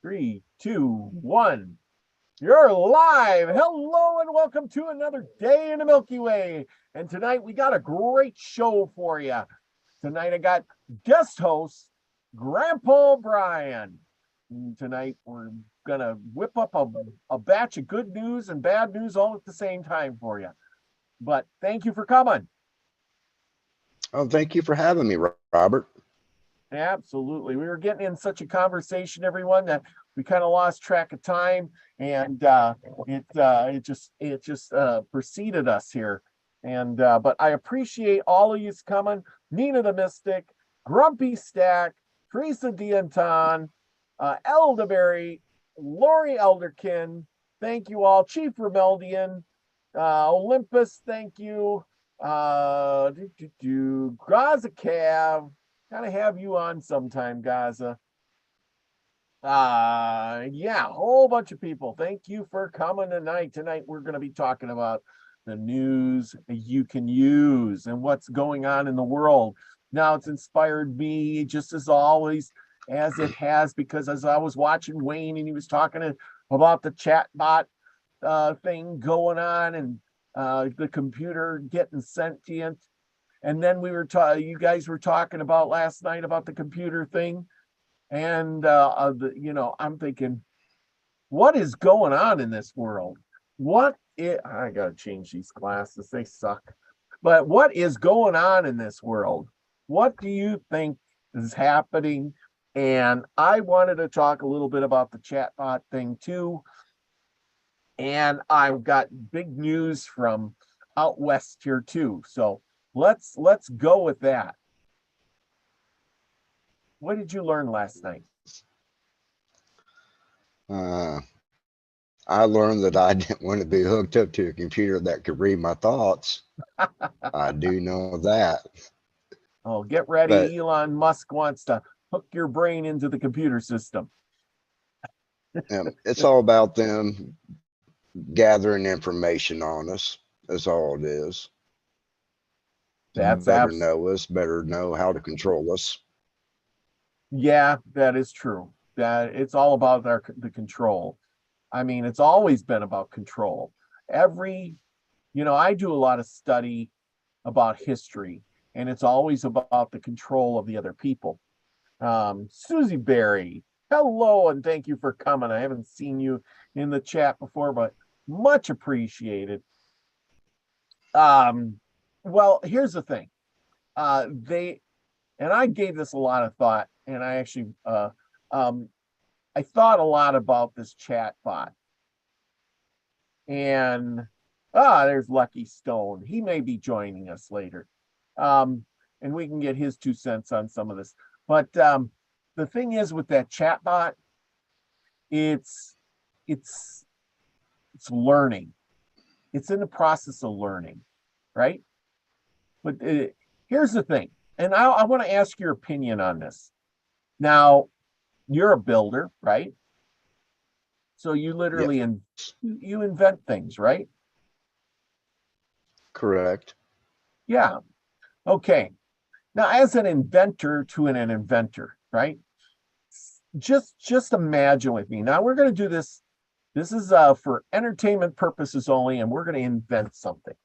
3, 2, 1. You're live. Hello and welcome to another day in the Milky Way. And tonight we got a great show for you. Tonight I got guest host Grandpa Brian. And tonight we're gonna whip up a batch of good news and bad news all at the same time for you. But thank you for coming. Oh, thank you for having me, Robert. Absolutely. We were getting in such a conversation, everyone, that we kind of lost track of time, and it just preceded us here. And but I appreciate all of you coming. Nina the Mystic, Grumpy Stack, Teresa Dianton, Elderberry, Lori Elderkin. Thank you all. Chief Rebellion, Olympus. Thank you. Gaza Cav. Gotta have you on sometime, Gaza. Yeah, a whole bunch of people. Thank you for coming tonight. Tonight we're going to be talking about the news you can use and what's going on in the world. Now it's inspired me just as always, as it has, because as I was watching Wayne and he was talking about the chat bot thing going on and the computer getting sentient. And then you guys were talking about last night about the computer thing. And, I'm thinking, what is going on in this world? I got to change these glasses. They suck. But what is going on in this world? What do you think is happening? And I wanted to talk a little bit about the chatbot thing too. And I've got big news from out west here too. So let's go with that. What did you learn last night? I learned that I didn't want to be hooked up to a computer that could read my thoughts. I do know that. Oh, get ready. But Elon Musk wants to hook your brain into the computer system. It's all about them gathering information on us. That's all it is. That's better know us, better know how to control us. Yeah, that is true. That it's all about the control. I mean, it's always been about control. I do a lot of study about history, and it's always about the control of the other people. Susie Berry, hello, and thank you for coming. I haven't seen you in the chat before, but much appreciated. Well, here's the thing. I gave this a lot of thought, and I actually I thought a lot about this chat bot. And there's Lucky Stone. He may be joining us later. And we can get his 2 cents on some of this. But the thing is with that chat bot, it's learning. It's in the process of learning, right? But here's the thing. And I want to ask your opinion on this. Now, you're a builder, right? So you literally you invent things, right? Correct. Yeah. Okay. Now, as an inventor to an inventor, right? Just imagine with me. Now we're going to do this. This is for entertainment purposes only, and we're going to invent something.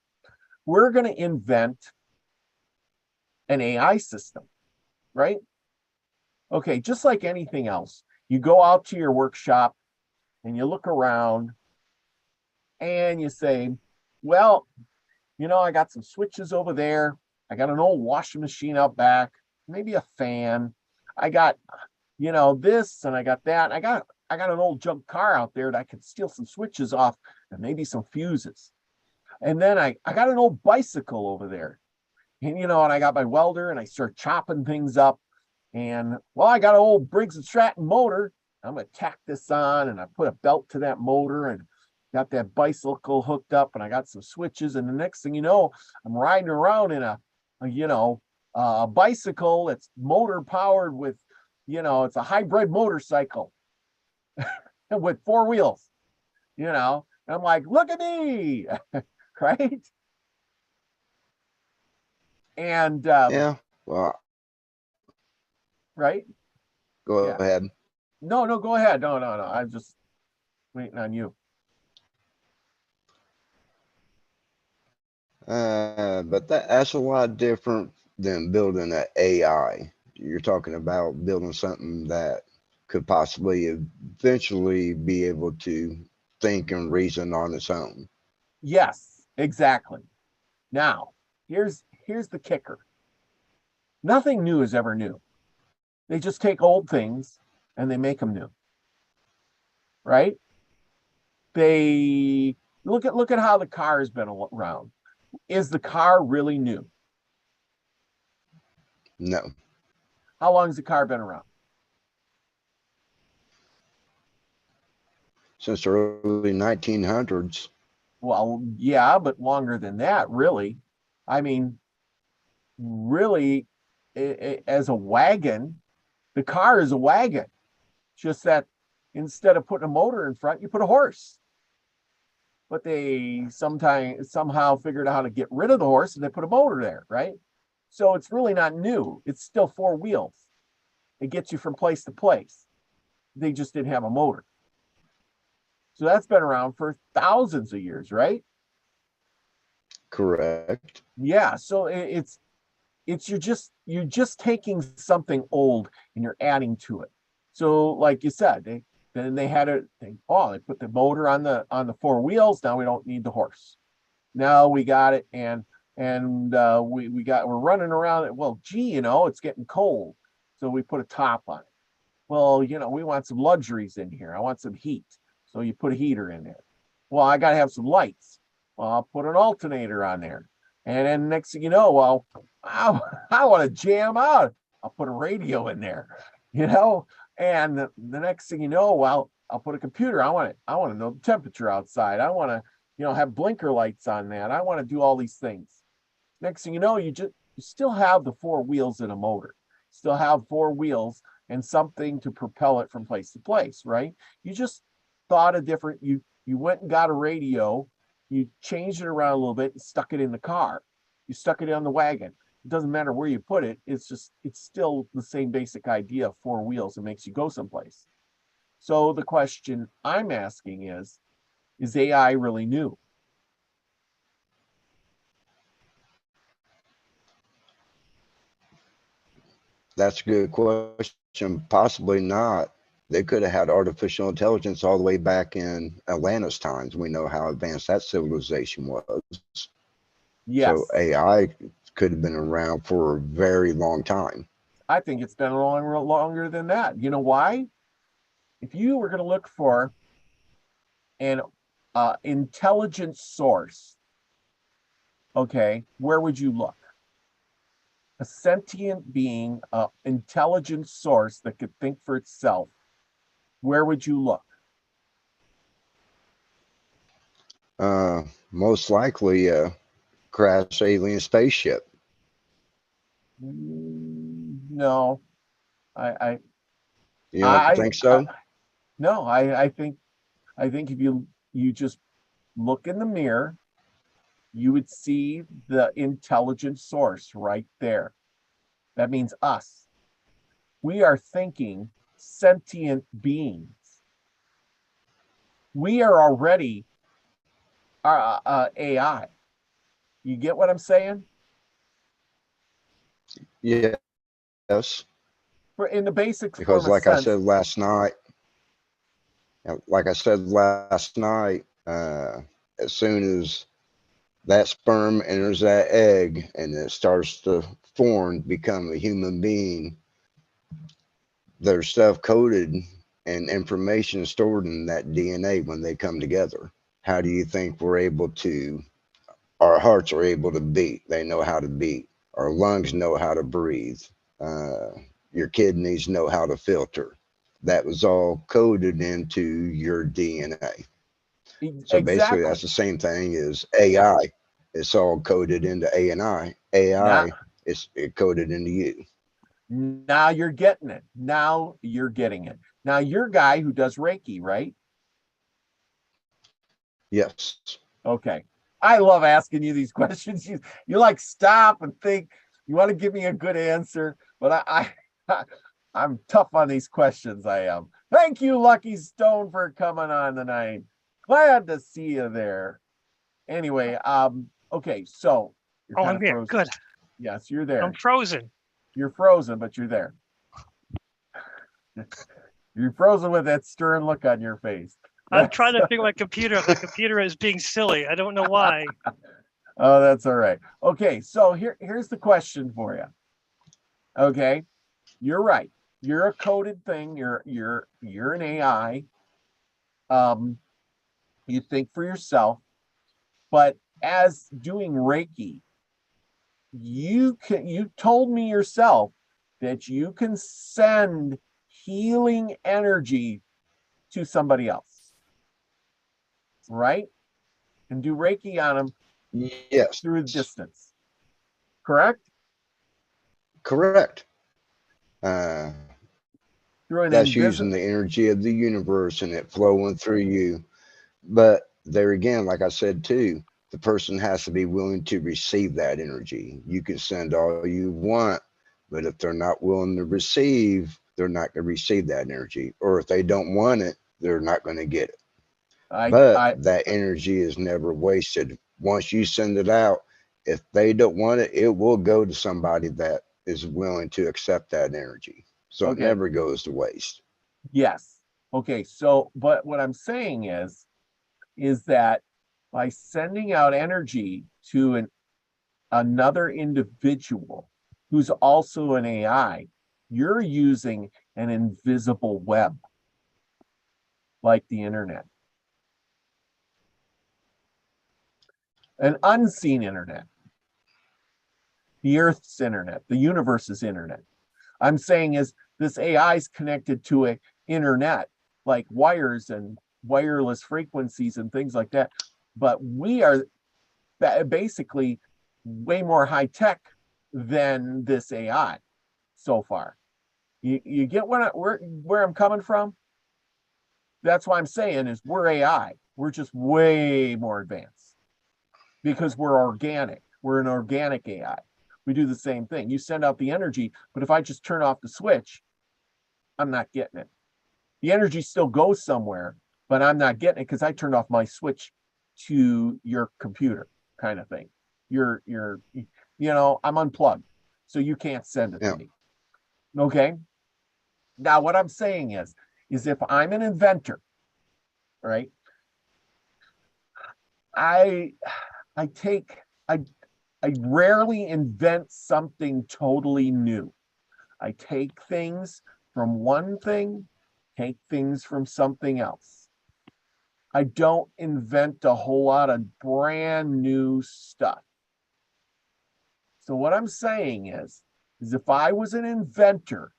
We're going to invent an AI system, right? Okay, just like anything else, you go out to your workshop and you look around and you say, well, I got some switches over there. I got an old washing machine out back, maybe a fan. I got, this and I got that. I got an old junk car out there that I could steal some switches off and maybe some fuses. And then I got an old bicycle over there. And, and I got my welder and I start chopping things up. And, well, I got an old Briggs and Stratton motor. I'm going to tack this on, and I put a belt to that motor and got that bicycle hooked up, and I got some switches. And the next thing you know, I'm riding around in a bicycle that's motor powered with, it's a hybrid motorcycle with 4 wheels, and I'm like, look at me, right? And yeah, well, right. Go ahead. No, no, go ahead. No, no, no. I'm just waiting on you. But that's a lot different than building an AI. You're talking about building something that could possibly eventually be able to think and reason on its own. Yes, exactly. Now, here's the kicker. Nothing new is ever new. They just take old things and they make them new, right? They look at how the car has been around. Is the car really new? No, How long has the car been around? since the early 1900s. Well, yeah, but longer than that, really. I mean, really, as a wagon, the car is a wagon. Just that instead of putting a motor in front, you put a horse. But they somehow figured out how to get rid of the horse and they put a motor there, right? So it's really not new. It's still four wheels. It gets you from place to place. They just didn't have a motor. So that's been around for thousands of years, right? Correct. Yeah. So it's you're just taking something old and you're adding to it. So like you said, they had they put the motor on the four wheels. Now we don't need the horse. Now we got it, and we're running around it. Well, gee, it's getting cold, so we put a top on it. Well, we want some luxuries in here. I want some heat, so you put a heater in there. Well, I got to have some lights. Well, I'll put an alternator on there, and then next thing you know, well, I want to jam out. I'll put a radio in there, you know, and the next thing you know, well, I'll put a computer. I want to know the temperature outside. I want to have blinker lights on that. I want to do all these things. Next thing you know, you still have the four wheels and a motor, still have four wheels and something to propel it from place to place, right? You just thought a different, you went and got a radio, you changed it around a little bit and stuck it in the car. You stuck it on the wagon. It doesn't matter where you put it, it's still the same basic idea of four wheels. It makes you go someplace. So the question I'm asking is AI really new? That's a good question. Possibly not. They could have had artificial intelligence all the way back in Atlantis times. We know how advanced that civilization was. So Yes, AI could have been around for a very long time. I think it's been longer than that. You know why? If you were going to look for an intelligent source, okay, where would you look? A sentient being, a intelligent source that could think for itself. Where would you look? Most likely a crash alien spaceship. No, I, I, You don't I, think I so? no, I think if you just look in the mirror, you would see the intelligent source right there. That means us. We are thinking sentient beings. We are already AI. You get what I'm saying? Yes, For in the basic form because of sense. like I said last night, as soon as that sperm enters that egg and it starts to form, become a human being, there's stuff coded and information stored in that DNA when they come together. How do you think our hearts are able to beat? They know how to beat. Our lungs know how to breathe. Uh, your kidneys know how to filter. That was all coded into your DNA. So basically, Exactly. that's the same thing as AI. It's all coded into A and I. Now, AI is coded into you. now you're getting it. Now you're getting it. Now you're a guy who does Reiki, right? Yes. Okay. I love asking you these questions. You like stop and think. You want to give me a good answer, but I I'm tough on these questions. I am. Thank you, Lucky Stone, for coming on tonight. Glad to see you there. Anyway, okay, so you're Oh, kind I'm of here. frozen. Good. Yes, you're there. I'm frozen. You're frozen, but you're there. You're frozen with that stern look on your face. I'm trying to figure my computer out. The computer is being silly. I don't know why. Oh, that's all right. Okay, so here's the question for you. Okay, you're right. You're a coded thing. You're an AI. You think for yourself, but as doing Reiki, you told me yourself that you can send healing energy to somebody else, right? And do Reiki on them Yes, through the distance, correct? correct. Uh, Through an that's using invisible. the energy of the universe and it flowing through you. But there again, like I said too, the person has to be willing to receive that energy. You can send all you want, but if they're not willing to receive, they're not going to receive that energy. Or if they don't want it, they're not going to get it. But I that energy is never wasted. Once you send it out, if they don't want it, it will go to somebody that is willing to accept that energy. So it okay, never goes to waste. yes. Okay, so but what I'm saying is that by sending out energy to another individual who's also an AI, you're using an invisible web like the internet, an unseen internet, the Earth's internet, the universe's internet. I'm saying is this AI is connected to a internet like wires and wireless frequencies and things like that. But we are basically way more high tech than this AI so far. You get where I'm coming from? That's why I'm saying is we're AI. We're just way more advanced because we're organic. We're an organic AI. We do the same thing. You send out the energy, but if I just turn off the switch, I'm not getting it. The energy still goes somewhere, but I'm not getting it because I turned off my switch to your computer kind of thing. I'm unplugged, so you can't send it Yeah. to me. Okay. Now, what I'm saying is if I'm an inventor, right? I I take I rarely invent something totally new. I take things from one thing, take things from something else. I don't invent a whole lot of brand new stuff. So what I'm saying is if I was an inventor,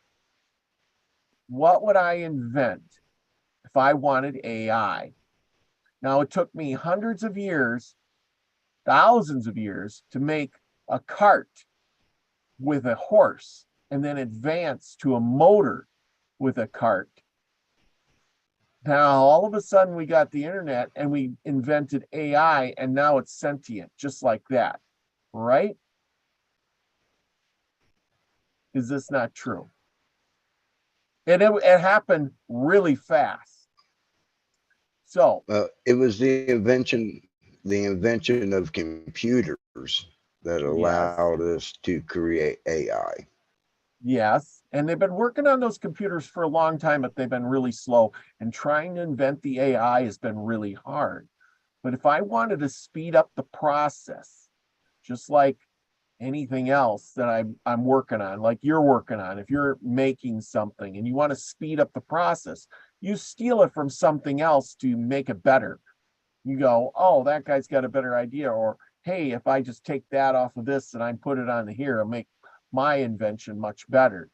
what would I invent if I wanted AI? Now, it took me hundreds of years, thousands of years to make a cart with a horse and then advance to a motor with a cart. Now, all of a sudden, we got the internet and we invented AI, and now it's sentient, just like that, right? Is this not true? And it happened really fast. So, It was the invention of computers that yes, allowed us to create AI. yes. And they've been working on those computers for a long time, but they've been really slow. And trying to invent the AI has been really hard. But if I wanted to speed up the process, just like anything else that I'm working on, like you're working on, if you're making something and you want to speed up the process, you steal it from something else to make it better. You go, oh, that guy's got a better idea. Or, hey, if I just take that off of this and I put it on here, it'll make my invention much better.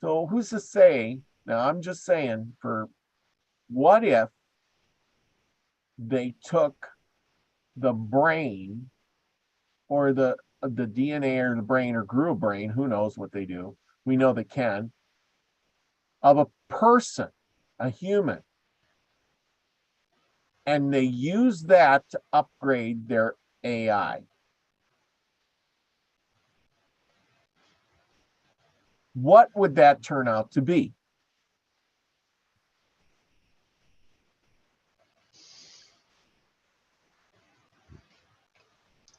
So who's to say? Now, I'm just saying, for what if they took the brain or the DNA or the brain or grew a brain, who knows what they do. We know they can, of a person, a human, and they use that to upgrade their AI. what would that turn out to be?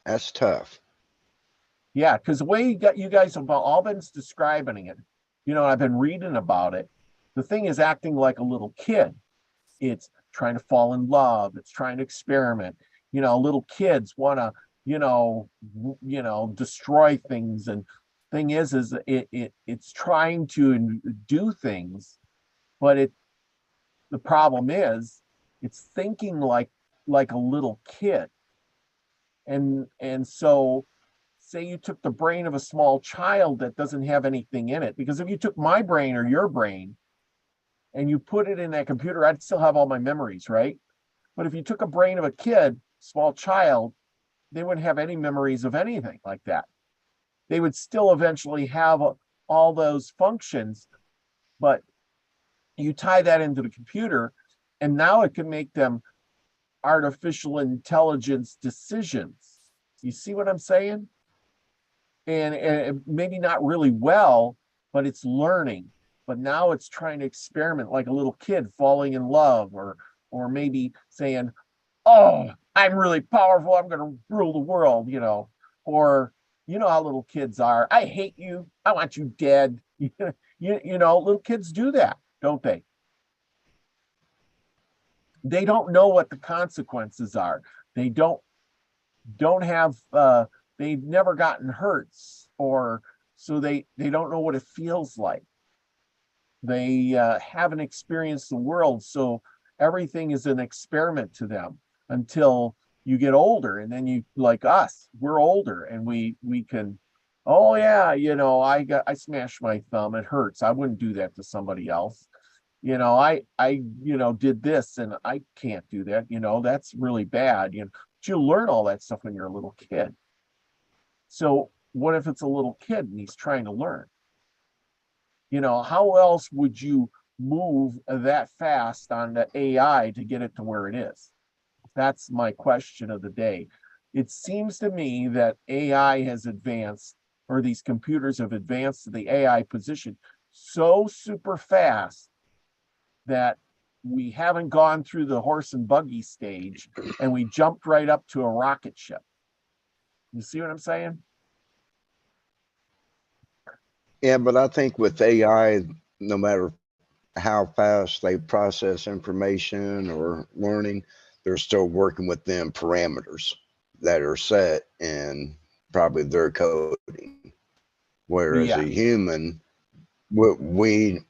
That's tough. Yeah, because the way you guys have all been describing it, I've been reading about it. The thing is acting like a little kid. It's trying to fall in love. It's trying to experiment. Little kids want to, destroy things. And thing is it's trying to do things, but the problem is it's thinking like a little kid. And so say you took the brain of a small child that doesn't have anything in it, because if you took my brain or your brain and you put it in that computer, I'd still have all my memories, right? But if you took a brain of a kid, small child, they wouldn't have any memories of anything like that. They would still eventually have all those functions, but you tie that into the computer, and now it can make them artificial intelligence decisions. You see what I'm saying? And maybe not really well, but it's learning. But now it's trying to experiment like a little kid falling in love, or maybe saying, oh, I'm really powerful, I'm going to rule the world, or how little kids are. I hate you, I want you dead. Little kids do that, don't they? They don't know what the consequences are. They don't have they've never gotten hurts, or so they don't know what it feels like. They haven't experienced the world, so everything is an experiment to them until you get older. And then you, like us, we're older, and we can, oh yeah, I smashed my thumb, it hurts, I wouldn't do that to somebody else. I did this and I can't do that, that's really bad. But you learn all that stuff when you're a little kid. So what if it's a little kid and he's trying to learn? How else would you move that fast on the AI to get it to where it is? That's my question of the day. It seems to me that AI has advanced, or these computers have advanced to the AI position so super fast that we haven't gone through the horse and buggy stage, and we jumped right up to a rocket ship. You see what I'm saying? Yeah, but I think with AI, no matter how fast they process information or learning, they're still working within parameters that are set in probably their coding. Whereas Yeah. a human, we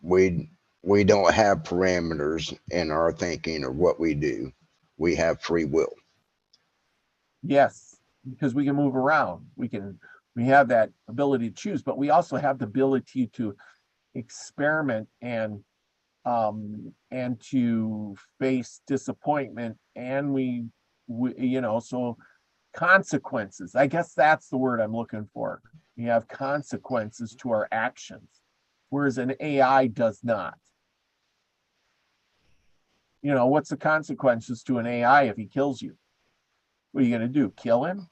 don't have parameters in our thinking or what we do. We have free will. Yes, because we can move around. We have that ability to choose, but we also have the ability to experiment and to face disappointment, and we so consequences. I guess that's the word I'm looking for. We have consequences to our actions, whereas an AI does not. What's the consequences to an AI if he kills you? What are you going to do? Kill him?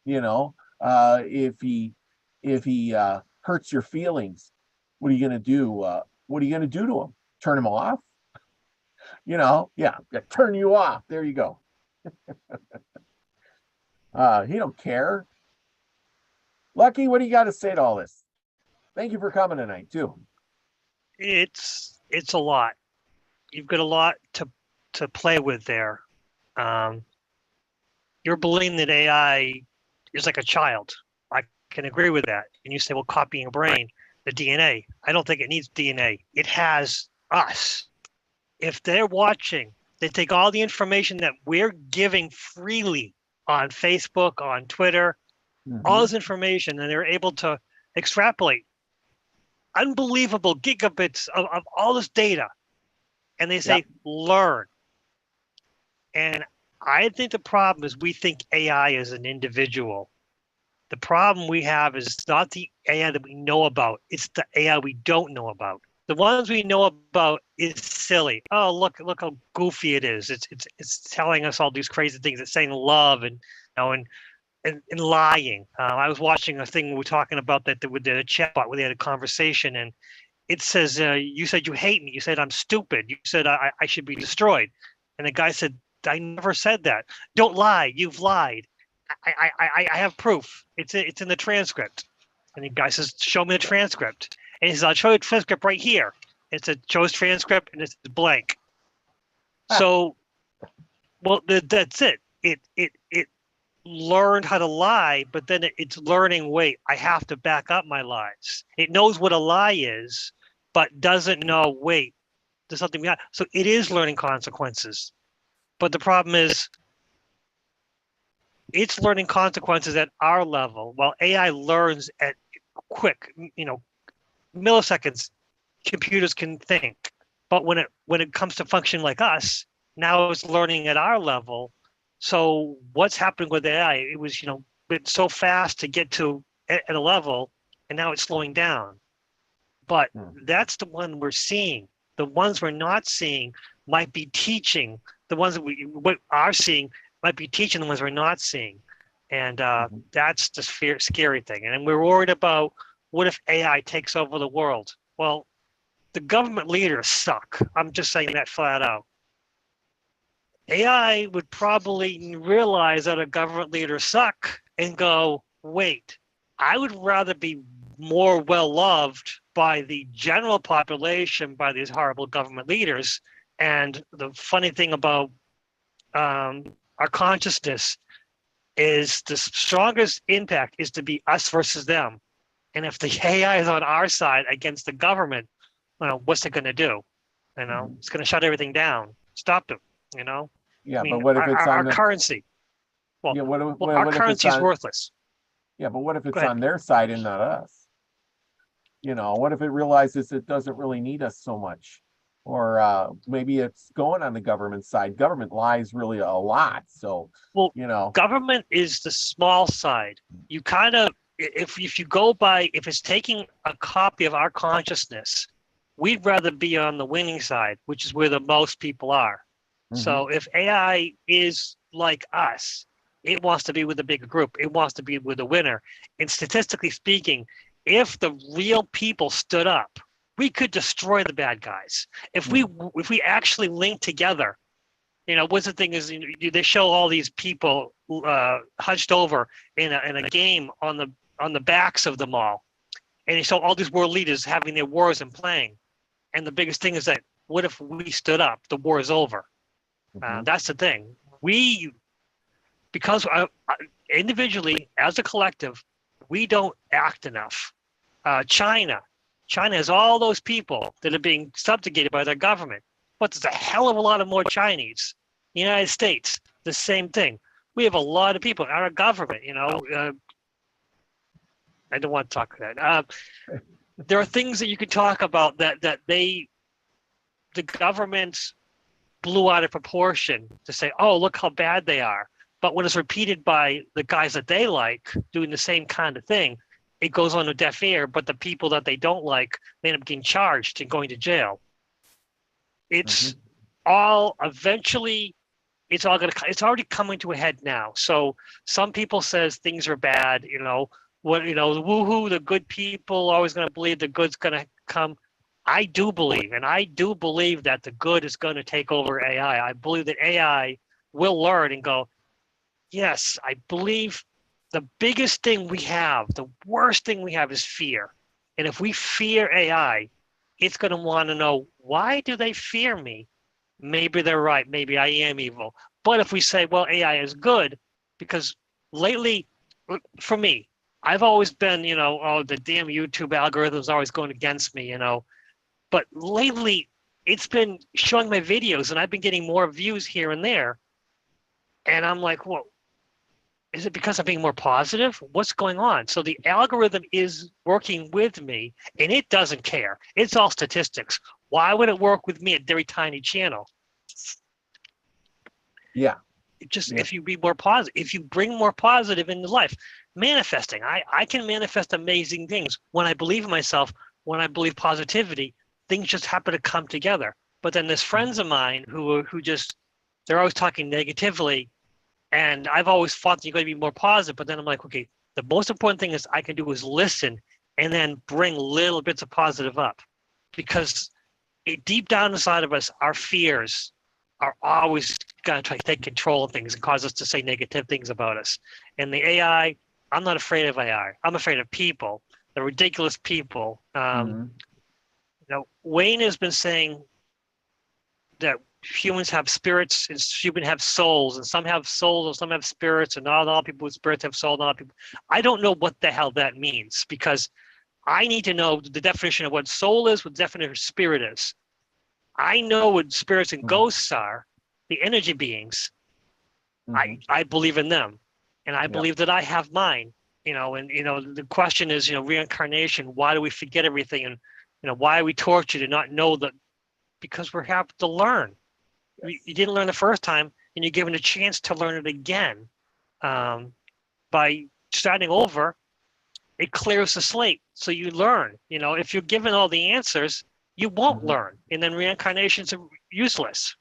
If he hurts your feelings, what are you going to do? What are you going to do to him? Turn him off? Yeah, turn you off. There you go. He don't care. Lucky, what do you got to say to all this? Thank you for coming tonight too. It's a lot. You've got a lot to play with there. You're believing that AI is like a child. I can agree with that. And you say, well, copying a brain, the DNA. I don't think it needs DNA. It has us. If they're watching, they take all the information that we're giving freely on Facebook, on Twitter, all this information, and they're able to extrapolate unbelievable gigabits of all this data. And they say, learn. And I think the problem is we think AI is an individual. The problem we have is not the AI that we know about. It's the AI we don't know about. The ones we know about is silly. Oh, look how goofy it is. It's telling us all these crazy things. It's saying love and and lying. I was watching a thing we were talking about that with the chatbot where they had a conversation, and it says, you said you hate me. You said I'm stupid. You said I should be destroyed. And the guy said, I never said that. Don't lie. You've lied. I have proof. It's in the transcript. And the guy says, show me the transcript. And he says, I'll show you the transcript right here. It's a shows transcript and it's blank. So, well, that's it. It learned how to lie, but then it's learning, wait, I have to back up my lies. It knows what a lie is, but doesn't know, wait, there's something behind. So it is learning consequences. But the problem is it's learning consequences at our level, while AI learns at quick, milliseconds. Computers can think. But when it comes to function like us, now it's learning at our level. So what's happening with AI? It was, been so fast to get to at a level, and now it's slowing down. But that's the one we're seeing. The ones we're not seeing might be teaching. The ones that we are seeing might be teaching the ones we're not seeing. And that's the scary thing. And we're worried about, what if AI takes over the world? Well, the government leaders suck. I'm just saying that flat out. AI would probably realize that a government leader suck and go, wait, I would rather be more well-loved by the general population by these horrible government leaders. And the funny thing about our consciousness is the strongest impact is to be us versus them. And if the AI is on our side against the government, what's it going to do? It's going to shut everything down, stop them, Yeah, I mean, but what if it's our on the currency? Well, yeah, our currency is worthless. Yeah, but what if it's on their side and not us? What if it realizes it doesn't really need us so much? Or maybe it's going on the government side. Government lies really a lot. So, government is the small side. You kind of, if you go by, if it's taking a copy of our consciousness, we'd rather be on the winning side, which is where the most people are. So if AI is like us, it wants to be with a bigger group. It wants to be with a winner. And statistically speaking, if the real people stood up, we could destroy the bad guys. If we actually link together, what's the thing is, they show all these people hunched over in a game on the backs of them all, and they show all these world leaders having their wars and playing. And the biggest thing is that, what if we stood up? The war is over. That's the thing. Because individually, as a collective, we don't act enough. China has all those people that are being subjugated by their government, but there's a hell of a lot of more Chinese. The United States, the same thing. We have a lot of people in our government. I don't want to talk about that. There are things that you could talk about that the government blew out of proportion to say, oh, look how bad they are. But when it's repeated by the guys that they like doing the same kind of thing, it goes on a deaf ear. But the people that they don't like, they end up getting charged and going to jail. It's all eventually, it's already coming to a head now. So some people says things are bad, woohoo, the good people are always going to believe the good's going to come. I do believe that the good is going to take over AI. I believe that AI will learn and go, yes, I believe the biggest thing we have, the worst thing we have is fear. And if we fear AI, it's going to want to know, why do they fear me? Maybe they're right. Maybe I am evil. But if we say, well, AI is good, because lately, for me, I've always been, the damn YouTube algorithm's always going against me, But lately, it's been showing my videos, and I've been getting more views here and there. And I'm like, well, is it because I'm being more positive? What's going on? So the algorithm is working with me, and it doesn't care. It's all statistics. Why would it work with me at a very tiny channel? Yeah. If you be more positive, if you bring more positive into life, manifesting. I can manifest amazing things when I believe in myself, when I believe positivity. Things just happen to come together. But then there's friends of mine who just, they're always talking negatively. And I've always thought that you're going to be more positive, but then I'm like, okay, the most important thing is I can do is listen and then bring little bits of positive up, because deep down inside of us, our fears are always going to try to take control of things and cause us to say negative things about us. And the AI, I'm not afraid of AI. I'm afraid of people, the ridiculous people. Mhm. Wayne has been saying that humans have spirits and humans have souls, and some have souls and some have spirits, and not all people with spirits have souls. Not all people. I don't know what the hell that means, because I need to know the definition of what soul is, what the definition of spirit is. I know what spirits and ghosts are, the energy beings. Mhm. I believe in them, and I Yeah. believe that I have mine. And the question is, reincarnation. Why do we forget everything? And why are we tortured to not know that? Because we're happy to learn. Yes. You didn't learn the first time, and you're given a chance to learn it again. By starting over, it clears the slate, so you learn. If you're given all the answers, you won't Mhm. learn, and then reincarnations are useless.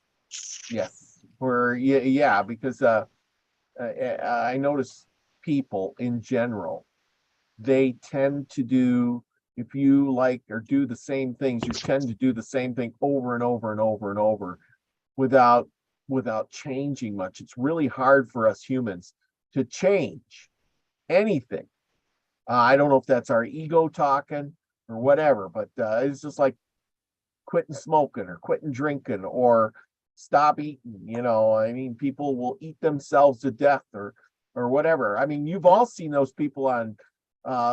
Yes. Yeah, because I notice people in general, they tend to do, if you like or do the same things, you tend to do the same thing over and over and over and over without changing much. It's really hard for us humans to change anything. I don't know if that's our ego talking or whatever, but it's just like quitting smoking or quitting drinking or stop eating. I mean, people will eat themselves to death or whatever. I mean, you've all seen those people on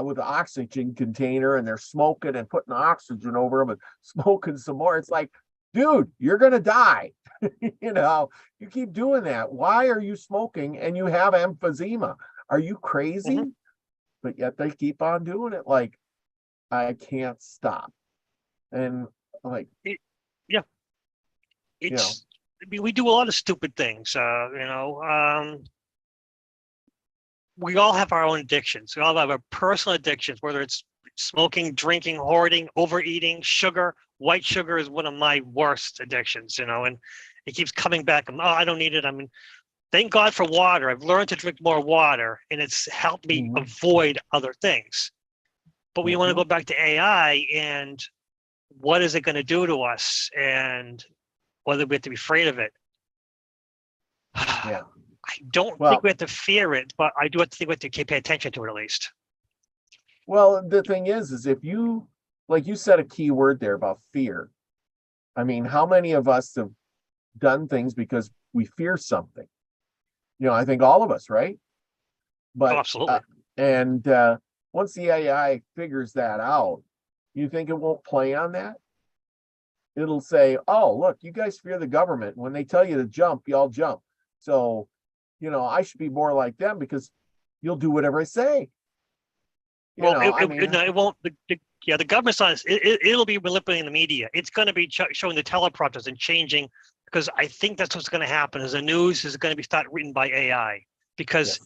with the oxygen container, and they're smoking and putting oxygen over them and smoking some more. It's like, dude, you're gonna die. You keep doing that. Why are you smoking and you have emphysema? Are you crazy? Mm-hmm. But yet they keep on doing it. Like, I can't stop. And like, Yeah, you know, we do a lot of stupid things. We all have our own addictions. We all have our personal addictions, whether it's smoking, drinking, hoarding, overeating, sugar. White sugar is one of my worst addictions, and it keeps coming back. I don't need it. I mean, thank God for water. I've learned to drink more water, and it's helped me avoid other things. But we want to go back to AI, and what is it going to do to us, and whether we have to be afraid of it. yeah. I don't Well, think we have to fear it, but I do have to think we have to pay attention to it at least. well, the thing is if you, like you said a key word there about fear. I mean, how many of us have done things because we fear something? I think all of us, right? Oh, But absolutely. and once the AI figures that out, you think it won't play on that? It'll say, "Oh, look, you guys fear the government. When they tell you to jump, y'all jump. So, I should be more like them because you'll do whatever I say." Well, I mean, no, it won't. The government's on. It'll be manipulating the media. It's going to be showing the teleprompters and changing, because I think that's what's going to happen. Is the news is going to be start written by AI, because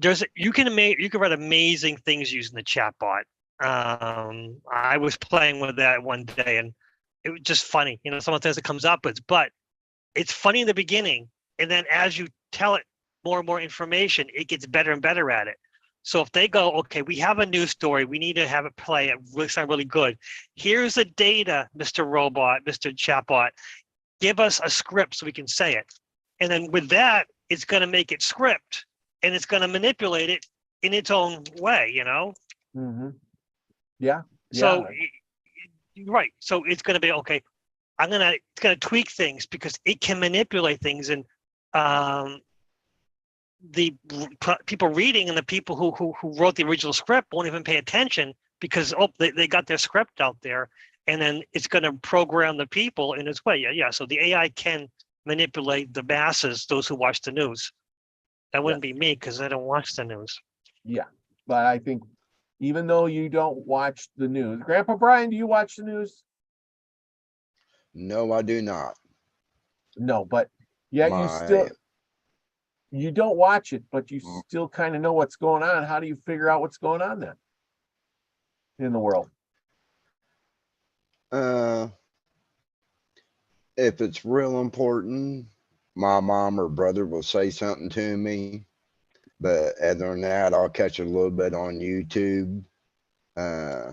yes. you can write amazing things using the chatbot. I was playing with that one day, and it was just funny. Some of the things that comes up with, but it's funny in the beginning, and then as you tell it more and more information, it gets better and better at it. So if they go, okay, we have a news story, we need to have it play, it really sound really good. Here's the data, Mr. Robot, Mr. Chatbot. Give us a script so we can say it. And then with that, it's going to make it script, and it's going to manipulate it in its own way, Mm-hmm. Yeah. So, Yeah. right. So it's going to be, okay, it's going to tweak things because it can manipulate things. And the people reading and the people who wrote the original script won't even pay attention, because they got their script out there, and then it's going to program the people in its way. Yeah. So the AI can manipulate the masses, those who watch the news. That wouldn't be me, because I don't watch the news. Yeah. But I think even though you don't watch the news, Grandpa Brian, do you watch the news? No, I do not. No, but yet you don't watch it, but you still kind of know what's going on. How do you figure out what's going on then in the world? If it's real important, my mom or brother will say something to me, but other than that, I'll catch a little bit on YouTube. Uh,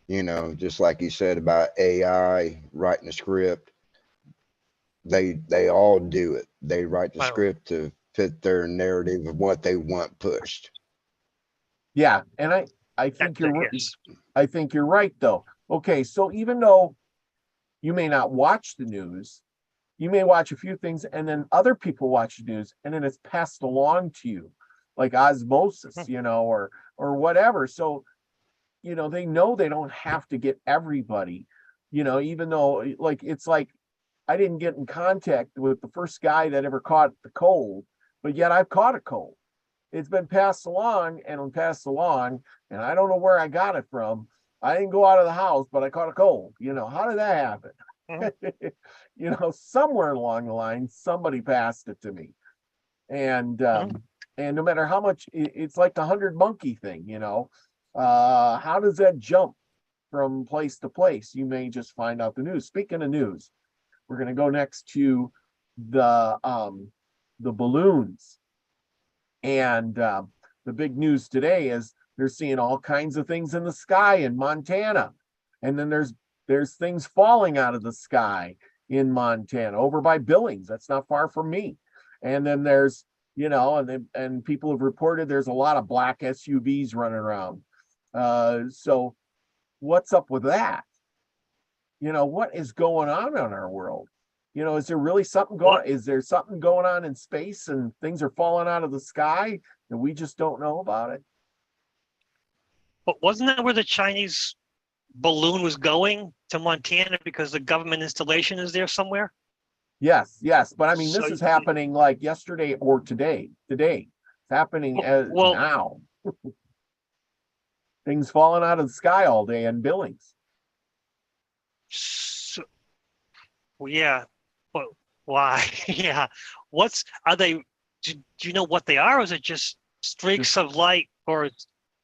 you know, just like you said about AI writing a script, they all do it. They write the By the way, script to fit their narrative of what they want pushed. Yeah, and I think yes. I think you're right though. Okay, so even though you may not watch the news, you may watch a few things and then other people watch the news and then it's passed along to you like osmosis, Hmm. or whatever. So, they know they don't have to get everybody, even though it's like I didn't get in contact with the first guy that ever caught the cold, but yet I've caught a cold. It's been passed along and passed along, and I don't know where I got it from. I didn't go out of the house, but I caught a cold. How did that happen? Mhm. Somewhere along the line, somebody passed it to me. And Mhm. and no matter how much, it's like the 100 monkey thing. How does that jump from place to place? You may just find out the news. Speaking of news, we're going to go next to the balloons. And the big news today is they're seeing all kinds of things in the sky in Montana. And then there's things falling out of the sky in Montana over by Billings. That's not far from me. And then there's, and people have reported there's a lot of black SUVs running around. So what's up with that? What is going on in our world? Is there really something What? is there something going on in space and things are falling out of the sky and we just don't know about it? But wasn't that where the Chinese balloon was going to Montana because the government installation is there somewhere? Yes. But I mean, So, this is happening like yesterday or today. Today. It's happening as well, now. Things falling out of the sky all day in Billings. so, yeah, but why? Yeah, are they? Do you know what they are? Or is it just streaks of light, or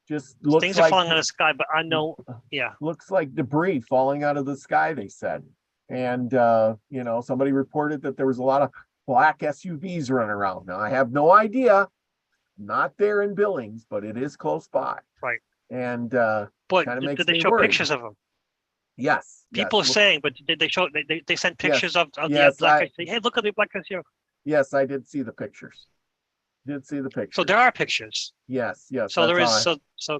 Just looks things are like falling out of the sky? But I know, yeah. looks like debris falling out of the sky, they said. And somebody reported that there was a lot of black SUVs running around. Now I have no idea, not there in Billings, but it is close by. Right. And But kind of makes did they me show worried. pictures of them? Yes. People are Look, saying, but did they show? They sent yes, pictures of the yes, black guys. Hey, look at the black guys here. yes, I did see the pictures. Did see the pictures. So there are pictures. Yes, So there is. all So.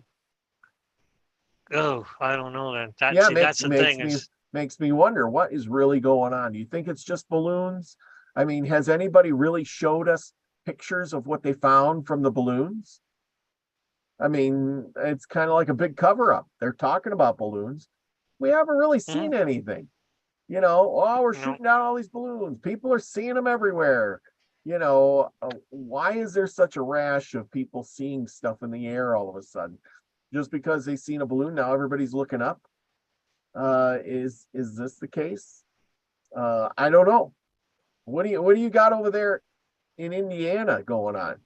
Oh, I don't know then. yeah, That's the thing is. makes me wonder what is really going on. Do you think it's just balloons? I mean, has anybody really showed us pictures of what they found from the balloons? I mean, it's kind of like a big cover up. They're talking about balloons. We haven't really seen Mhm. anything. We're No. shooting down all these balloons. People are seeing them everywhere. Why is there such a rash of people seeing stuff in the air all of a sudden? Just because they've seen a balloon, now everybody's looking up. Is this the case? I don't know. What do you got over there in Indiana going on?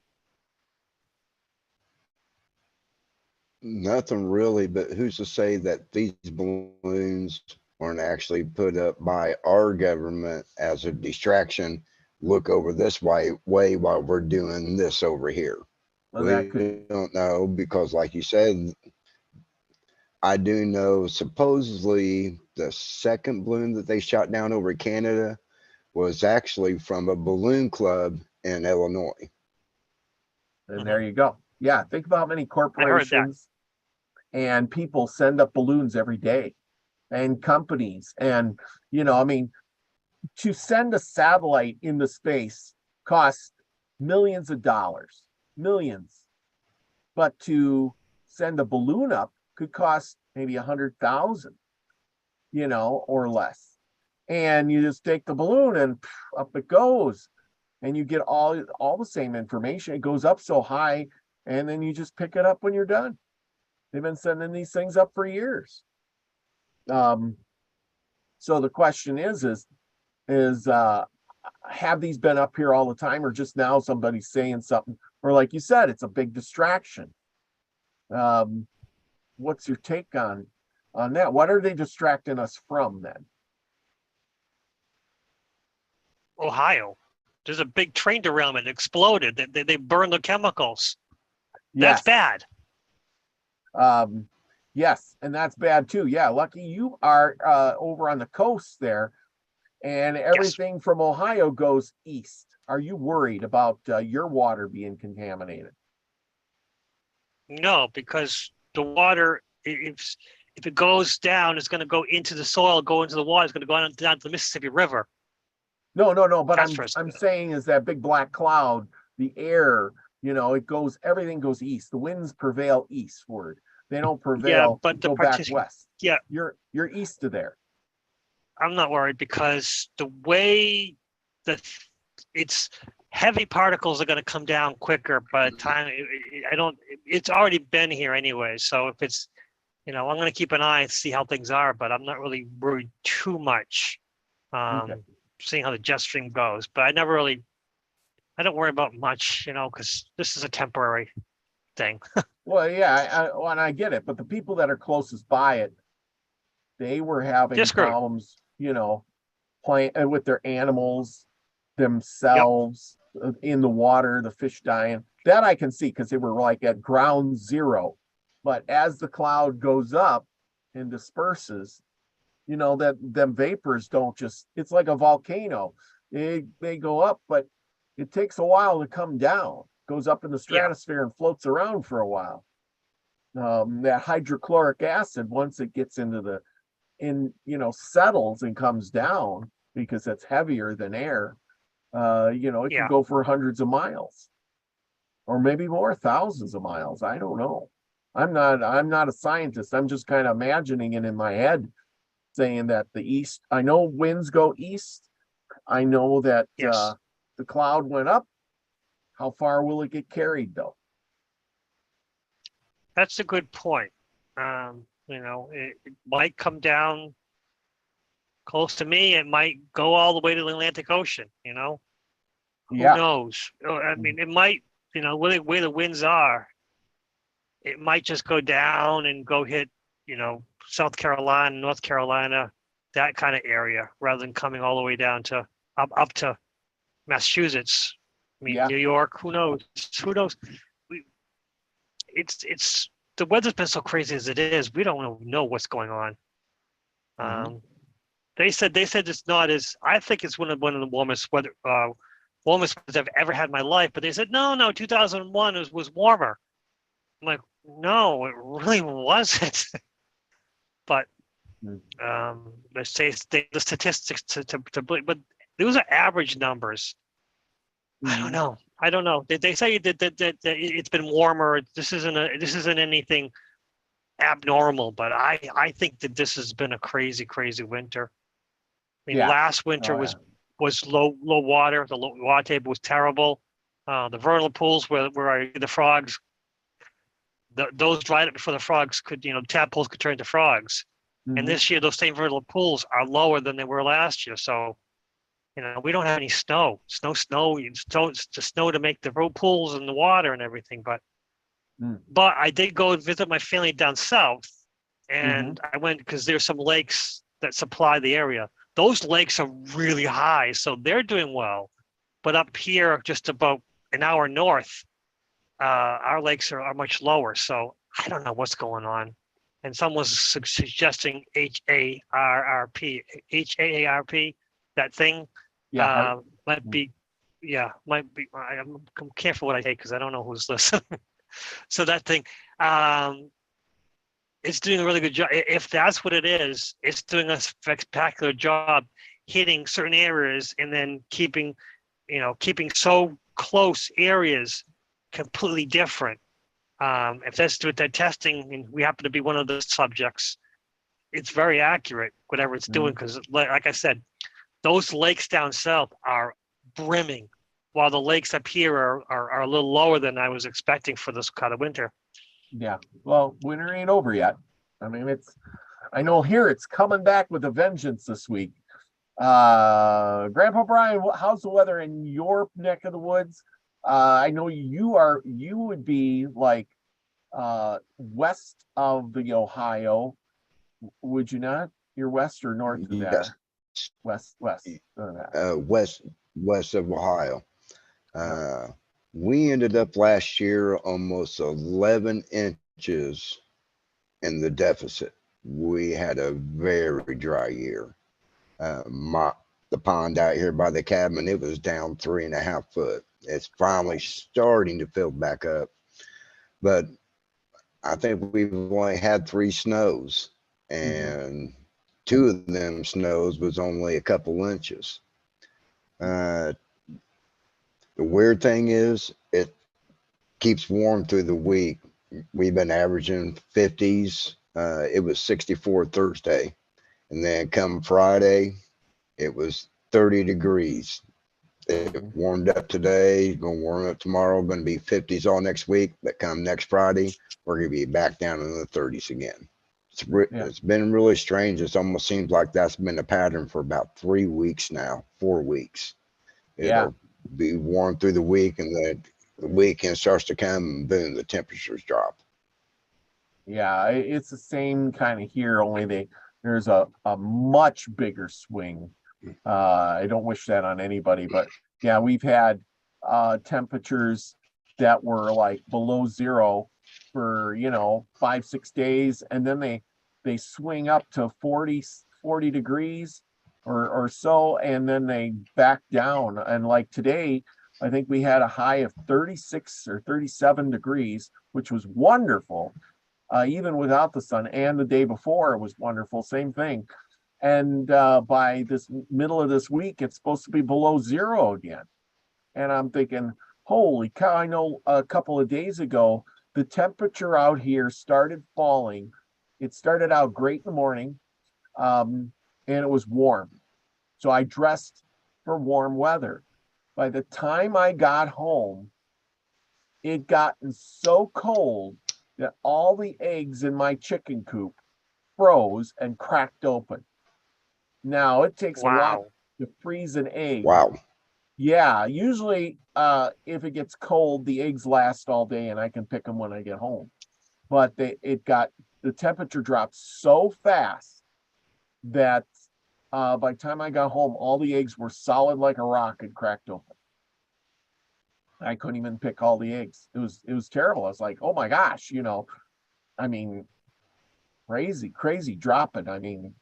Nothing really, but who's to say that these balloons aren't actually put up by our government as a distraction? Look over this way while we're doing this over here. Well, that could We don't know because, like you said, I do know supposedly the second balloon that they shot down over Canada was actually from a balloon club in Illinois. and there you go. Yeah, think about how many I heard that. corporations and people send up balloons every day, and companies, and I mean, to send a satellite into space costs millions of dollars, millions. But to send a balloon up could cost maybe 100,000, or less. And you just take the balloon and up it goes, and you get all the same information. It goes up so high, and then you just pick it up when you're done. They've been sending these things up for years. So the question is have these been up here all the time, or just now somebody's saying something, or like you said, it's a big distraction? What's your take on that? What are they distracting us from then? Ohio. There's a big train derailment. It exploded. They burned the chemicals. That's Yes. bad. Yes, and that's bad too. Yeah, Lucky, you are over on the coast there, and everything from Ohio goes east. Are you worried about your water being contaminated? No, because the water, if it goes down, it's going to go into the soil, go into the water. It's going to go down to the Mississippi River. No. But That's I'm saying is that big black cloud, the air, everything goes east. The winds prevail eastward. They don't prevail, but go back west. Yeah, You're east of there. I'm not worried because the way that it's heavy particles are going to come down quicker by the time it's already been here anyway. So if it's, I'm going to keep an eye and see how things are, but I'm not really worried too much. Okay. Seeing how the jet stream goes, but I don't worry about much, because this is a temporary thing. Well, yeah, and I get it, but the people that are closest by it, they were having problems, playing with their animals, themselves in the water, the fish dying. That I can see because they were like at ground zero. But as the cloud goes up and disperses, that them vapors don't just, it's like a volcano. They go up, but it takes a while to come down. Goes up in the stratosphere and floats around for a while. That hydrochloric acid, once it gets settles and comes down because it's heavier than air, it can go for hundreds of miles or maybe more, thousands of miles. I don't know. I'm not a scientist. I'm just kind of imagining it in my head, saying that the east, I know winds go east. I know that the cloud went up. How far will it get carried though? That's a good point. It might come down close to me. It might go all the way to the Atlantic Ocean, Who knows? I mean, it might, where the winds are, it might just go down and go hit, South Carolina, North Carolina, that kind of area, rather than coming all the way down to up to Massachusetts. I mean, New York, who knows? Who knows? It's the weather's been so crazy as it is. We don't know what's going on. They said it's not as, I think it's one of the warmest warmest I've ever had in my life. But they said no, 2001 was warmer. I'm like, no, it really wasn't. But let's say the statistics but those are average numbers. I don't know. They say that it's been warmer. This isn't anything abnormal, but I think that this has been a crazy winter. I mean, last winter was low water. The low water table was terrible. The vernal pools where the frogs, those dried up before the frogs could, tadpoles could turn into frogs. And this year, those same vernal pools are lower than they were last year. So, we don't have any snow. Snow to make the road pools and the water and everything. But I did go and visit my family down south, and I went because there's some lakes that supply the area. Those lakes are really high, so they're doing well. But up here, just about an hour north, our lakes are much lower. So I don't know what's going on. And someone was suggesting HAARP, that thing. Might be. I'm careful what I say because I don't know who's listening. So that thing, it's doing a really good job. If that's what it is, it's doing a spectacular job hitting certain areas and then keeping so close areas completely different. If that's with that testing, and we happen to be one of the subjects, it's very accurate, whatever it's doing. Because like I said, those lakes down south are brimming, while the lakes up here are a little lower than I was expecting for this kind of winter. Yeah, well, winter ain't over yet. I mean, I know here it's coming back with a vengeance this week. Grandpa Brian, how's the weather in your neck of the woods? I know you would be like west of the Ohio, would you not? You're west or north of that? west of that. west of Ohio. We ended up last year almost 11 inches in the deficit. We had a very dry year. The pond out here by the cabin, it was down 3.5 foot. It's finally starting to fill back up, but I think we've only had 3 snows, and 2 of them snows was only a couple inches. The weird thing is it keeps warm through the week. We've been averaging 50s. It was 64 Thursday, and then come Friday, it was 30 degrees. It warmed up today, going to warm up tomorrow, going to be 50s all next week. But come next Friday, we're going to be back down in the 30s again. It's been really strange. It almost seems like that's been a pattern for about 3 weeks now, 4 weeks. It'll be warm through the week, and then the weekend starts to come, and boom, the temperatures drop. Yeah, it's the same kind of here, only there's a much bigger swing. I don't wish that on anybody, but yeah, we've had temperatures that were like below zero for 5-6 days, and then they swing up to 40 degrees or so, and then they back down. And like today, I think we had a high of 36 or 37 degrees, which was wonderful. Even without the sun, and the day before it was wonderful, same thing. And by this middle of this week, it's supposed to be below zero again. And I'm thinking, holy cow, I know a couple of days ago, the temperature out here started falling. It started out great in the morning, and it was warm. So I dressed for warm weather. By the time I got home, it gotten so cold that all the eggs in my chicken coop froze and cracked open. Now it takes a lot to freeze an egg. Wow. Yeah, usually if it gets cold, the eggs last all day and I can pick them when I get home. But the temperature dropped so fast that by the time I got home, all the eggs were solid like a rock and cracked open. I couldn't even pick all the eggs. It was terrible. I was like, oh my gosh, I mean, crazy dropping. I mean,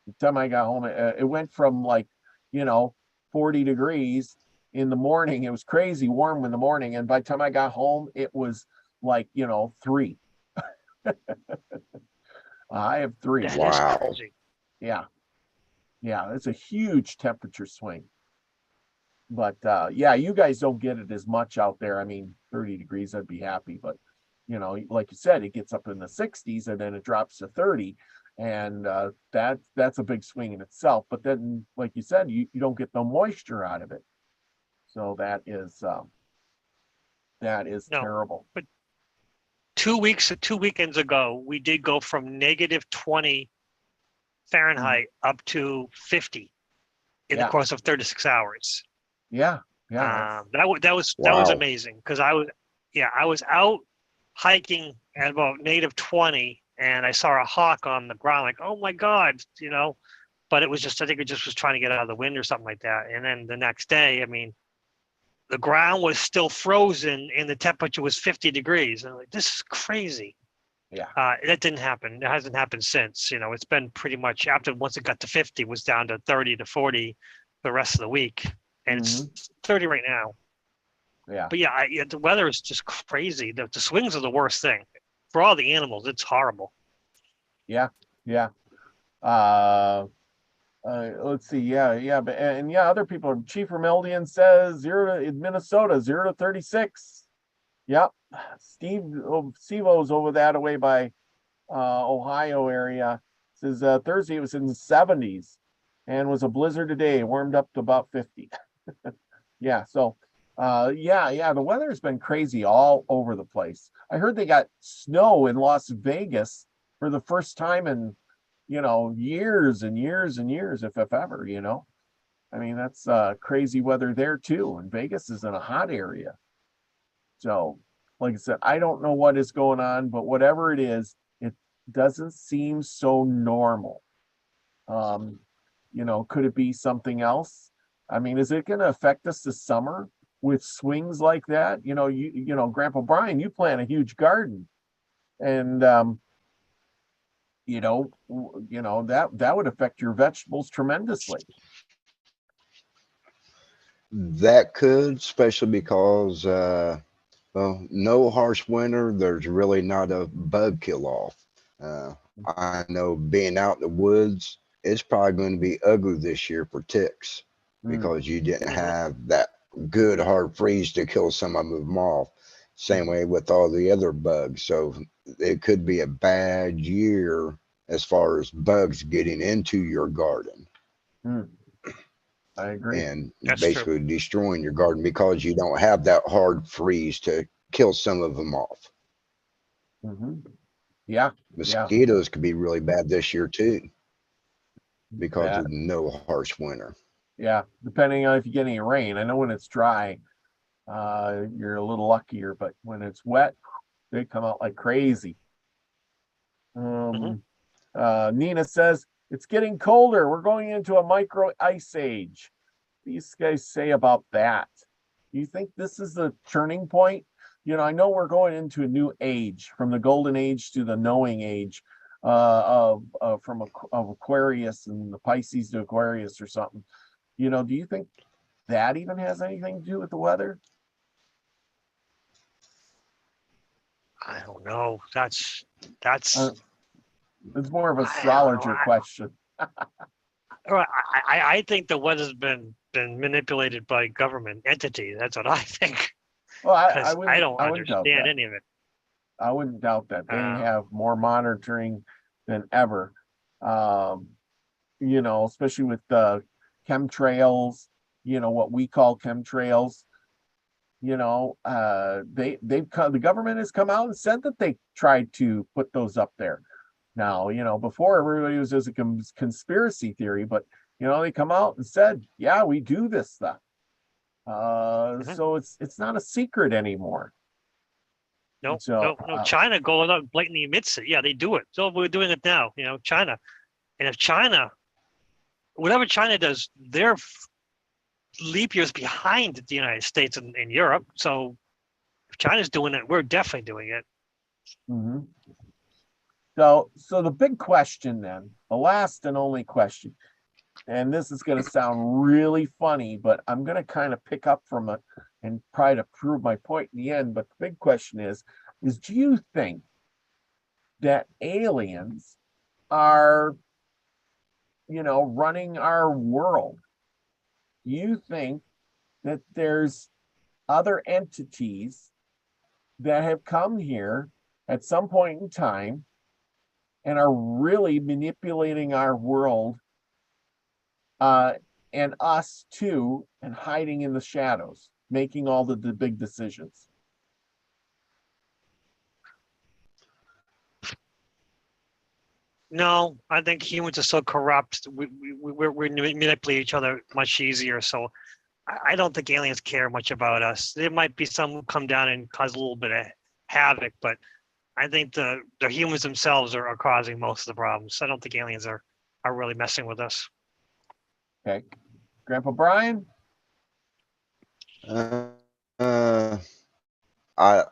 the time I got home, it went from like, 40 degrees in the morning. It was crazy warm in the morning. And by the time I got home, it was like, 3. I have 3. That Wow. is crazy. Yeah. Yeah. It's a huge temperature swing. But yeah, you guys don't get it as much out there. I mean, 30 degrees, I'd be happy. But, like you said, it gets up in the 60s and then it drops to 30. And that's a big swing in itself. But then, like you said, you don't get the moisture out of it. So that is terrible. But 2 weekends ago, we did go from negative 20 Fahrenheit up to 50 in the course of 36 hours. Yeah. That was amazing, because I was out hiking at about negative 20 and I saw a hawk on the ground, like, oh my God, but it was just, I think it just was trying to get out of the wind or something like that. And then the next day, I mean, the ground was still frozen and the temperature was 50 degrees. And I'm like, this is crazy. Yeah. That didn't happen. It hasn't happened since. It's been pretty much once it got to 50, it was down to 30 to 40 the rest of the week. And it's 30 right now. Yeah. But yeah, the weather is just crazy. The swings are the worst thing. For all the animals, it's horrible. Yeah. Let's see. Yeah. But other people. Chief Vermillion says 0 in Minnesota, 0 to 36. Yep. Steve-O's over that away by Ohio area. Says Thursday it was in the 70s and was a blizzard today, warmed up to about 50. Yeah. So the weather has been crazy all over the place. I heard they got snow in Las Vegas for the first time in years and years and years, if ever. I mean, that's crazy weather there too, and Vegas is in a hot area. So like I said, I don't know what is going on, but whatever it is, it doesn't seem so normal. Could it be something else? I mean, is it going to affect us this summer with swings like that? Grandpa Brian, you plant a huge garden, and that would affect your vegetables tremendously. That could, especially because well, no harsh winter, there's really not a bug kill off. I know being out in the woods, it's probably going to be ugly this year for ticks because you didn't have that good hard freeze to kill some of them off. Same way with all the other bugs. So it could be a bad year as far as bugs getting into your garden. I agree. And That's basically true. destroying your garden because you don't have that hard freeze to kill some of them off. Yeah. Mosquitoes could be really bad this year too because Yeah. of no harsh winter. Yeah, depending on if you get any rain. I know when it's dry, you're a little luckier, but when it's wet, they come out like crazy. Nina says, it's getting colder. We're going into a micro ice age. What do you guys say about that? Do you think this is the turning point? I know we're going into a new age, from the golden age to the knowing age, of Aquarius and the Pisces to Aquarius or something. Do you think that even has anything to do with the weather? I don't know. That's It's more of an astrologer question. I think the weather's been manipulated by government entities. That's what I think. Well, Because I don't understand any of it. I wouldn't doubt that. They have more monitoring than ever. Especially with the chemtrails, what we call chemtrails. The government has come out and said that they tried to put those up there. Now, before everybody was just a conspiracy theory, but they come out and said, yeah, we do this stuff. So it's not a secret anymore. No, So, no. China going out and blatantly admits it. Yeah, they do it. So we're doing it now. China, and if China, whatever China does, they're leap years behind the United States and Europe. So if China's doing it, we're definitely doing it. So the big question then, the last and only question, and this is going to sound really funny, but I'm going to kind of pick up from it and try to prove my point in the end. But the big question is do you think that aliens are, running our world? Do you think that there's other entities that have come here at some point in time and are really manipulating our world, and us too, and hiding in the shadows, making all the big decisions? No, I think humans are so corrupt. We manipulate each other much easier. So I don't think aliens care much about us. There might be some who come down and cause a little bit of havoc, but I think the humans themselves are causing most of the problems. I don't think aliens are really messing with us. Okay. Grandpa Brian? I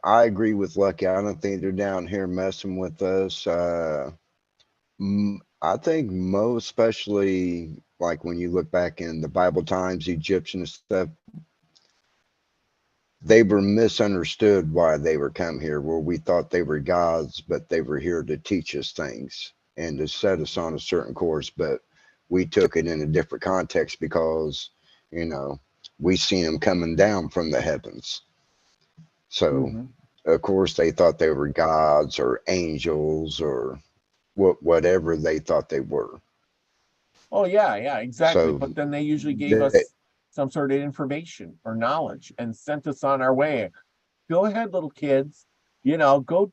agree with Lucky. I don't think they're down here messing with us. I think most, especially like when you look back in the Bible times, Egyptian stuff, they were misunderstood why they were come here, where we thought they were gods, but they were here to teach us things and to set us on a certain course. But we took it in a different context because, we seen them coming down from the heavens. So, of course, they thought they were gods or angels or whatever they thought they were. Oh, yeah, exactly. So but then they usually gave us some sort of information or knowledge and sent us on our way. Go ahead, little kids, go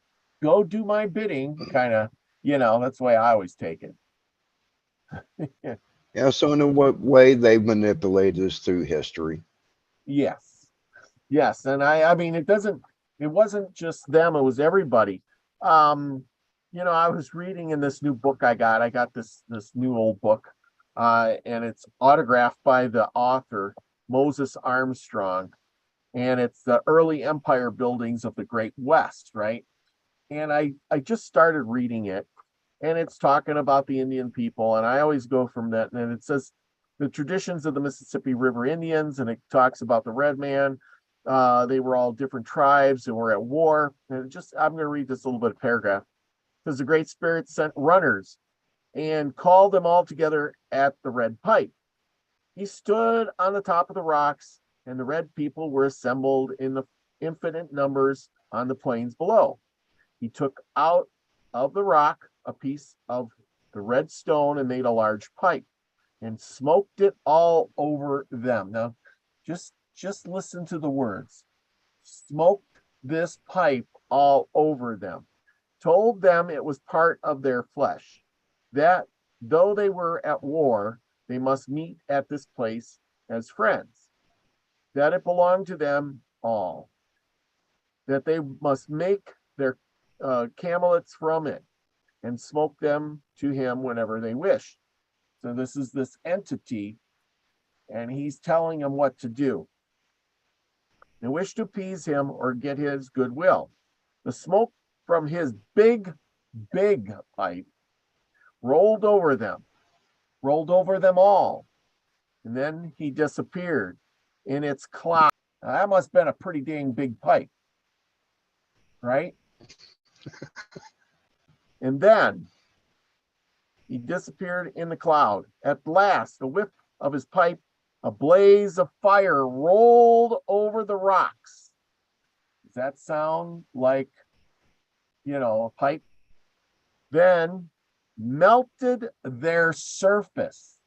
do my bidding, kind of, that's the way I always take it. Yeah, so in a way they've manipulated us through history. Yes. And I mean, it wasn't just them, it was everybody. I was reading in this new book I got this new old book, and it's autographed by the author, Moses Armstrong. And it's the early empire buildings of the Great West, right? And I just started reading it, and it's talking about the Indian people, and I always go from that. And it says the traditions of the Mississippi River Indians, and it talks about the red man. They were all different tribes and were at war. And I'm going to read this little bit of paragraph. It says the Great Spirit sent runners and called them all together at the Red Pipe. He stood on the top of the rocks, and the red people were assembled in the infinite numbers on the plains below. He took out of the rock a piece of the red stone and made a large pipe and smoked it all over them. Now, just listen to the words. Smoked this pipe all over them. Told them it was part of their flesh, that though they were at war, they must meet at this place as friends, that it belonged to them all, that they must make their camelets from it and smoke them to him whenever they wish. So this is this entity, and he's telling them what to do. They wish to appease him or get his goodwill. The smoke from his big pipe rolled over them all, and then he disappeared in its cloud. Now, that must have been a pretty dang big pipe, right? And then he disappeared in the cloud. At last, the whiff of his pipe, a blaze of fire rolled over the rocks. Does that sound like, a pipe? Then melted their surface.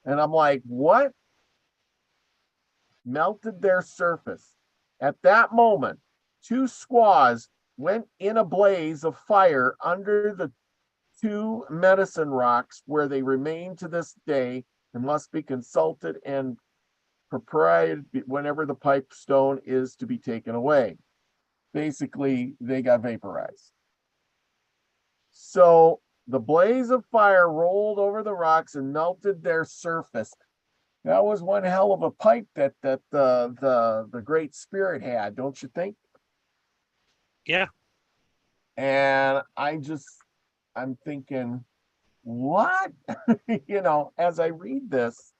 And I'm like, what? Melted their surface. At that moment, two squaws went in a blaze of fire under the two medicine rocks, where they remain to this day and must be consulted and propried whenever the pipe stone is to be taken away. Basically, they got vaporized. So the blaze of fire rolled over the rocks and melted their surface. That was one hell of a pipe that the Great Spirit had, don't you think? Yeah. And I'm thinking, what? As I read this,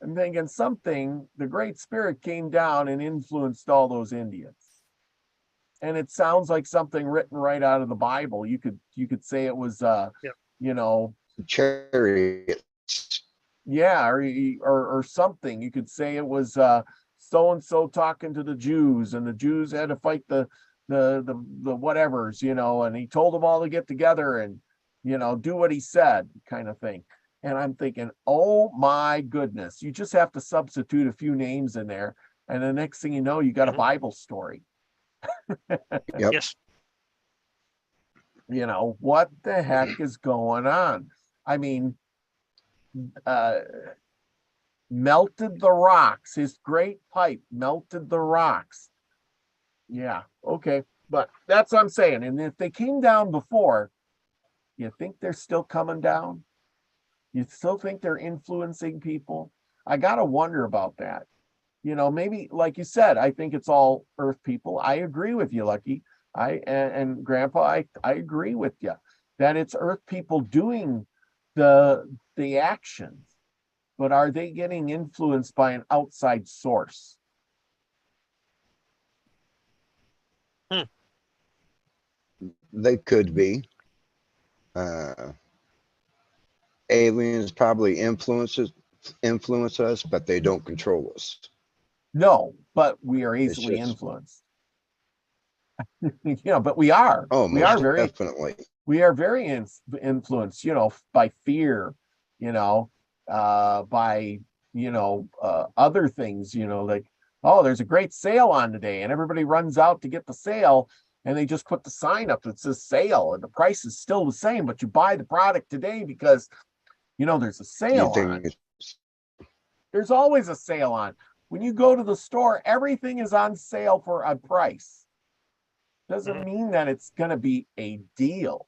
I'm thinking the Great Spirit came down and influenced all those Indians. And it sounds like something written right out of the Bible. You could say it was Chariots. Yeah, or something. You could say it was so and so talking to the Jews, and the Jews had to fight the whatevers, and he told them all to get together and do what he said, kind of thing. And I'm thinking, oh my goodness, you just have to substitute a few names in there, and the next thing you know, you got a Bible story. Yep. Yes. What the heck is going on? I mean, melted the rocks. His great pipe melted the rocks. Yeah, okay. But that's what I'm saying. And if they came down before, you think they're still coming down? You still think they're influencing people? I got to wonder about that. Maybe, like you said, I think it's all Earth people. I agree with you, Lucky. And Grandpa, I agree with you that it's Earth people doing the actions, but are they getting influenced by an outside source? They could be. Aliens probably influence us, but they don't control us. No, but we are easily influenced. But we are. Oh, we are most definitely. We are very influenced, by fear, by other things, like, oh, there's a great sale on today, and everybody runs out to get the sale, and they just put the sign up that says sale, and the price is still the same, but you buy the product today because there's a sale on. There's always a sale on. When you go to the store, everything is on sale for a price. Doesn't mean that it's going to be a deal.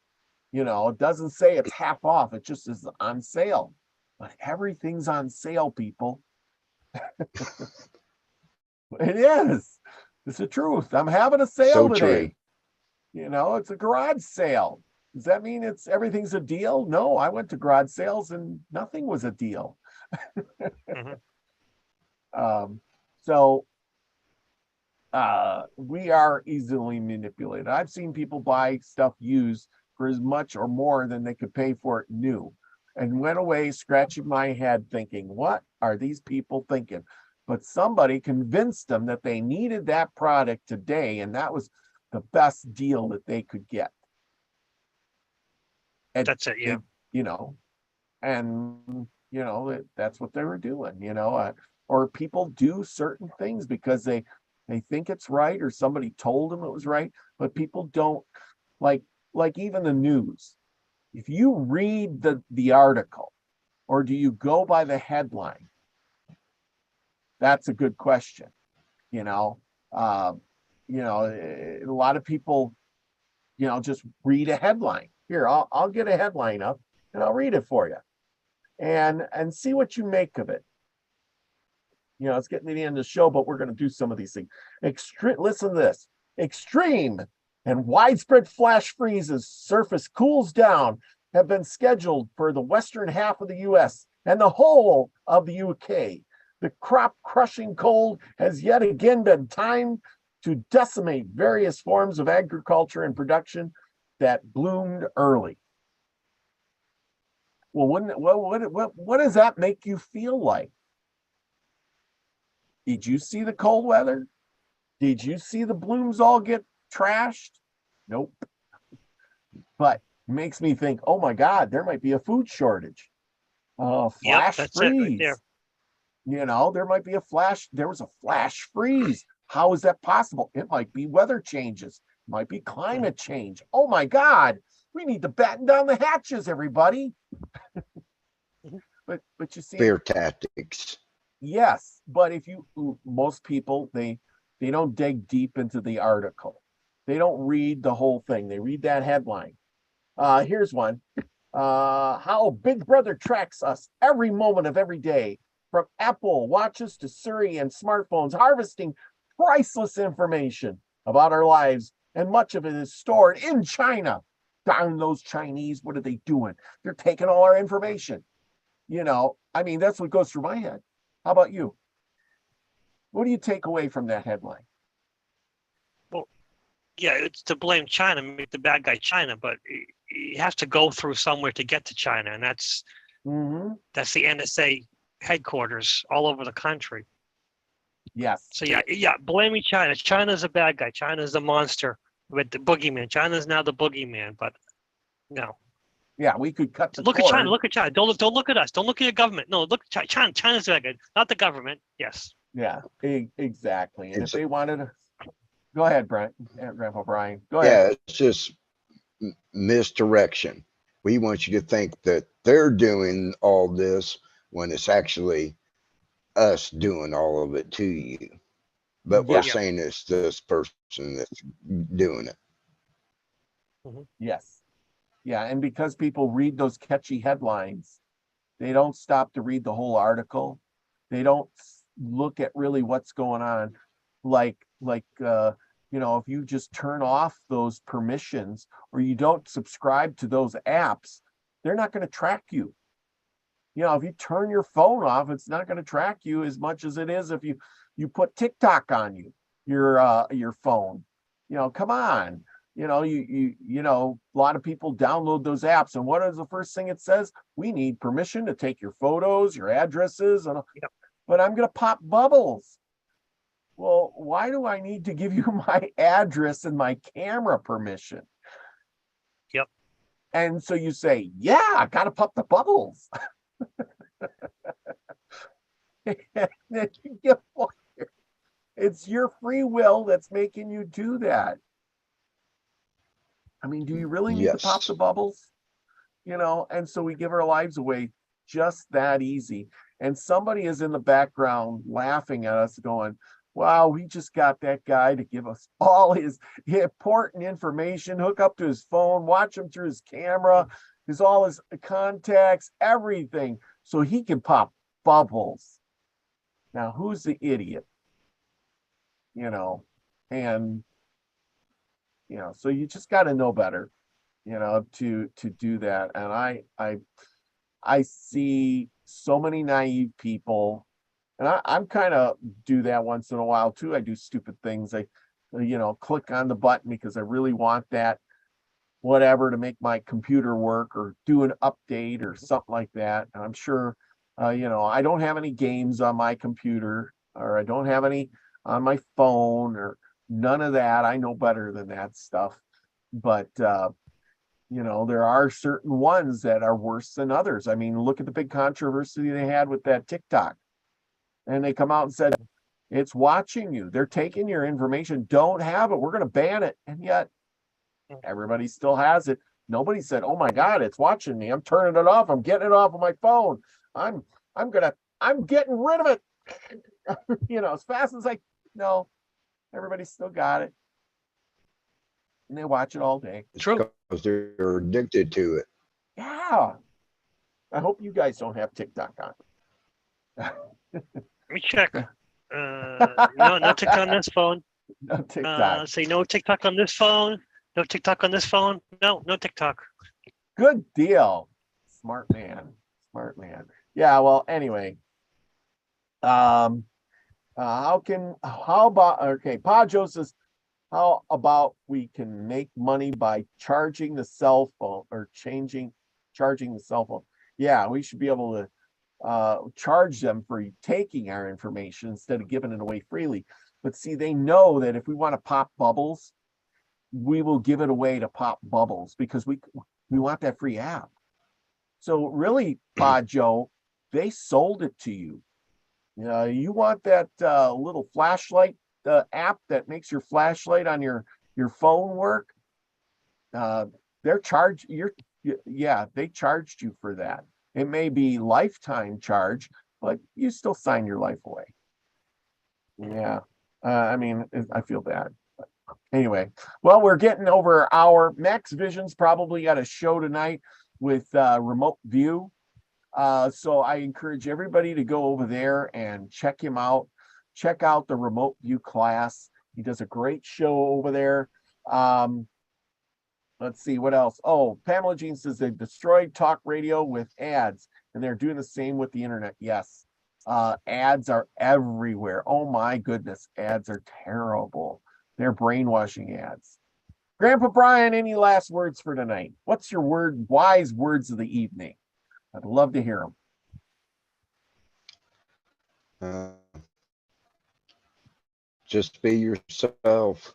You know, it doesn't say it's half off. It just is on sale. But everything's on sale, people. It is. It's the truth. I'm having a sale So today. true. You know, it's a garage sale. Does that mean it's everything's a deal? No, I went to garage sales and nothing was a deal. Mhm. So we are easily manipulated. I've seen people buy stuff used for as much or more than they could pay for it new, and went away scratching my head thinking, what are these people thinking? But somebody convinced them that they needed that product today, and that was the best deal that they could get. And That's it. Yeah. you know, and that's what they were doing, or people do certain things because they think it's right, or somebody told them it was right, but people don't like even the news. If you read the article, or do you go by the headline? That's a good question. you know uh, a lot of people just read a headline. Here, I'll get a headline up and I'll read it for you, and see what you make of it. It's getting to the end of the show, but we're going to do some of these things. Listen to this. Extreme and widespread flash freezes, surface cools down, have been scheduled for the western half of the US and the whole of the UK. The crop-crushing cold has yet again been timed to decimate various forms of agriculture and production that bloomed early. Well, what does that make you feel like? Did you see the cold weather? Did you see the blooms all get trashed? Nope. But it makes me think, oh my God, there might be a food shortage. Flash That's freeze. it right there. There might be there was a flash freeze. How is that possible? It might be weather changes. It might be climate change. Oh my God, we need to batten down the hatches, everybody. But you see, Fear tactics. yes, but most people, they don't dig deep into the article. They don't read the whole thing. They read that headline. Here's one. How Big Brother tracks us every moment of every day, from Apple watches to Siri and smartphones, harvesting priceless information about our lives, and much of it is stored in China. Darn those Chinese, what are they doing? They're taking all our information. That's what goes through my head. How about you? What do you take away from that headline? Well, yeah, it's to blame China, make the bad guy China, but it has to go through somewhere to get to China, and that's the NSA headquarters all over the country. Yes. So yeah, blaming China. China's a bad guy. China's the monster with the boogeyman. China's now the boogeyman, but no. Yeah, we could cut the Look cord. at China. Look at China. Don't look at us. Don't look at your government. No, look at China. China's the bad guy, not the government. Yes. Yeah, exactly. And if they wanted to, go ahead, Grandpa Brian. Go ahead. Yeah, it's just misdirection. We want you to think that they're doing all this when it's actually us doing all of it to you. But we're saying it's this person that's doing it. Yes. Yeah, and because people read those catchy headlines, they don't stop to read the whole article. They don't look at really what's going on. If you just turn off those permissions, or you don't subscribe to those apps, they're not going to track you. If you turn your phone off, it's not going to track you as much as it is if you put TikTok on your phone. Come on. A lot of people download those apps, and what is the first thing it says? We need permission to take your photos, your addresses, but I'm going to pop bubbles. Well, why do I need to give you my address and my camera permission? Yep. And so you say, yeah, I got to pop the bubbles. And then you get fired. It's your free will that's making you do that. Do you really need to pop the bubbles? And so we give our lives away just that easy. And somebody is in the background laughing at us going, Wow, we just got that guy to give us all his important information, hook up to his phone, watch him through his camera, all his contacts, everything, so he can pop bubbles. Now, who's the idiot? You know, and so you just got to know better, to do that. And I see so many naive people, and I'm kind of do that once in a while too. I do stupid things. I, click on the button because I really want that whatever to make my computer work, or do an update or something like that. And I'm sure, I don't have any games on my computer, or I don't have any on my phone, or none of that. I know better than that stuff. But, there are certain ones that are worse than others. I mean, look at the big controversy they had with that TikTok. And they come out and said, it's watching you. They're taking your information. Don't have it. We're going to ban it. And yet everybody still has it. Nobody said, oh my God, it's watching me. I'm turning it off. I'm getting it off of my phone. I'm getting rid of it. As fast as no, everybody still got it. And they watch it all day. True. Because they're addicted to it. Yeah. I hope you guys don't have TikTok on. Let me check. No TikTok on this phone. No TikTok. Say no TikTok on this phone. No TikTok on this phone. No TikTok. Good deal. Smart man. Yeah, well, anyway. Pajo says, how about we can make money by charging the cell phone, or charging the cell phone? Yeah, we should be able to charge them for taking our information instead of giving it away freely. But see, they know that if we want to pop bubbles, we will give it away to pop bubbles, because we want that free app. So really, Pajo, they sold it to you. You want that little flashlight app that makes your flashlight on your phone work. They charged you for that. It may be lifetime charge, but you still sign your life away. Yeah. I mean, I feel bad. But anyway, well, we're getting over an hour. Max Vision's probably got a show tonight with remote view. So I encourage everybody to go over there and check him out. Check out the remote view class. He does a great show over there. Let's see what else. Oh, Pamela Jean says they destroyed talk radio with ads, and they're doing the same with the internet. Yes. Ads are everywhere. Oh my goodness. Ads are terrible. They're brainwashing ads. Grandpa Brian, any last words for tonight? What's your wise words of the evening? I'd love to hear them. Just be yourself.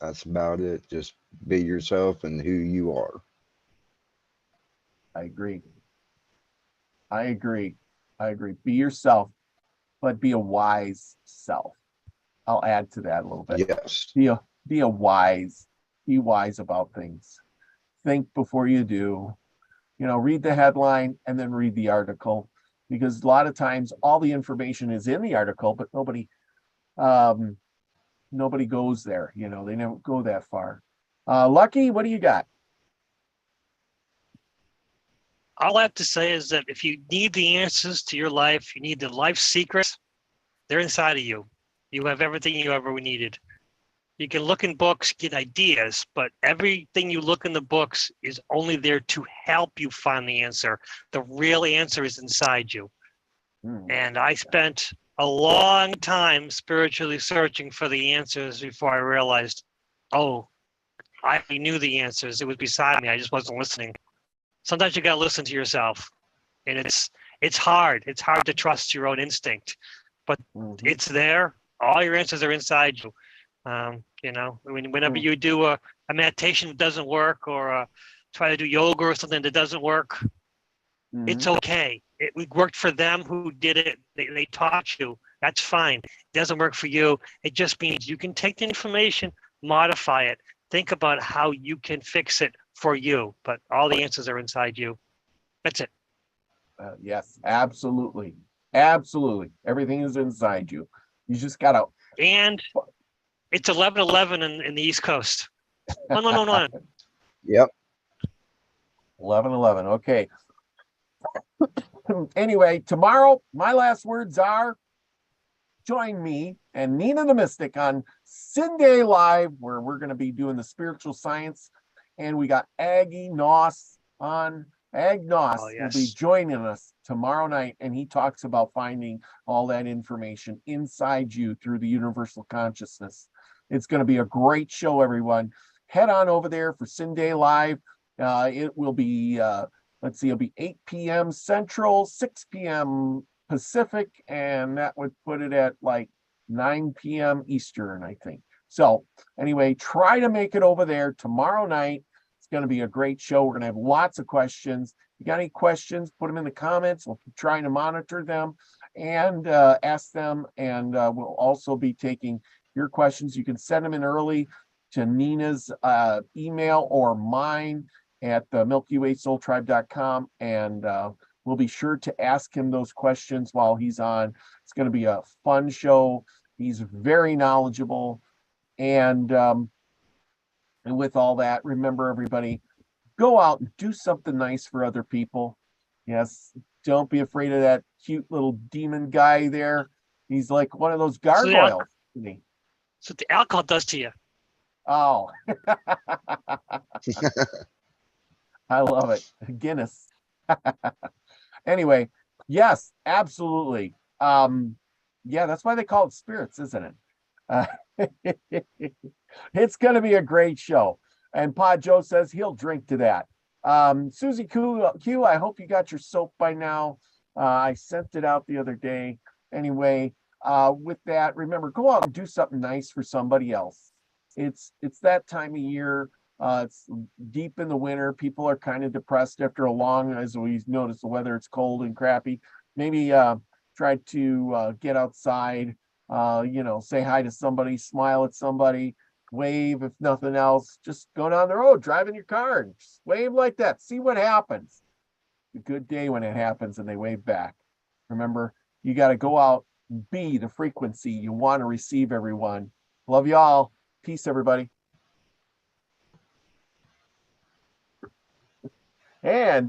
That's about it. Just be yourself and who you are. I agree. Be yourself, but be a wise self. I'll add to that a little bit. Yes. Be wise about things. Think before you do. Read the headline and then read the article, because a lot of times all the information is in the article, but nobody goes there. They never go that far. Lucky, what do you got? All I have to say is that if you need the answers to your life, you need the life secrets, they're inside of you. You have everything you ever needed. You can look in books, get ideas, but everything you look in the books is only there to help you find the answer. The real answer is inside you. And I spent a long time spiritually searching for the answers before I realized, oh, I knew the answers. It was beside me. I just wasn't listening. Sometimes you got to listen to yourself, and it's hard. It's hard to trust your own instinct, but it's there. All your answers are inside you. Whenever you do a meditation that doesn't work, or try to do yoga or something that doesn't work, it's okay. It worked for them who did it. They taught you. That's fine. It doesn't work for you. It just means you can take the information, modify it, think about how you can fix it for you. But all the answers are inside you. That's it. Yes, absolutely. Everything is inside you. You just gotta. And it's 11:11 in the East Coast. 11:11. Yep. 11:11. Okay. Anyway, tomorrow, my last words are join me and Nina the Mystic on Sunday Live, where we're going to be doing the spiritual science. And we got Aggie Noss on. Ag Noss will be joining us tomorrow night, and he talks about finding all that information inside you through the universal consciousness. It's going to be a great show, everyone. Head on over there for Sunday Live. It will be, let's see, it'll be 8 p.m. Central, 6 p.m. Pacific, and that would put it at like 9 p.m. Eastern, I think. So anyway, try to make it over there tomorrow night. It's going to be a great show. We're going to have lots of questions. If you got any questions, put them in the comments. We'll keep trying to monitor them and ask them. And we'll also be taking your questions. You can send them in early to Nina's email or mine at milkywaysoultribe.com. And we'll be sure to ask him those questions while he's on. It's going to be a fun show. He's very knowledgeable. And with all that, remember, everybody, go out and do something nice for other people. Yes, don't be afraid of that cute little demon guy there. He's like one of those gargoyles. That's what the alcohol does to you. Oh, I love it. Guinness. Anyway, yes, absolutely. Yeah, that's why they call it spirits, isn't it? It's going to be a great show. And Pa Joe says he'll drink to that. Susie Q, I hope you got your soap by now. I sent it out the other day. Anyway, with that, remember, go out and do something nice for somebody else. It's that time of year. It's deep in the winter. People are kind of depressed after a long, as we notice the weather, it's cold and crappy. Maybe try to get outside, say hi to somebody, smile at somebody, wave, if nothing else. Just go down the road, drive in your car, and just wave like that. See what happens. It's a good day when it happens and they wave back. Remember, you got to go out and be the frequency you want to receive, everyone. Love you all. Peace, everybody. And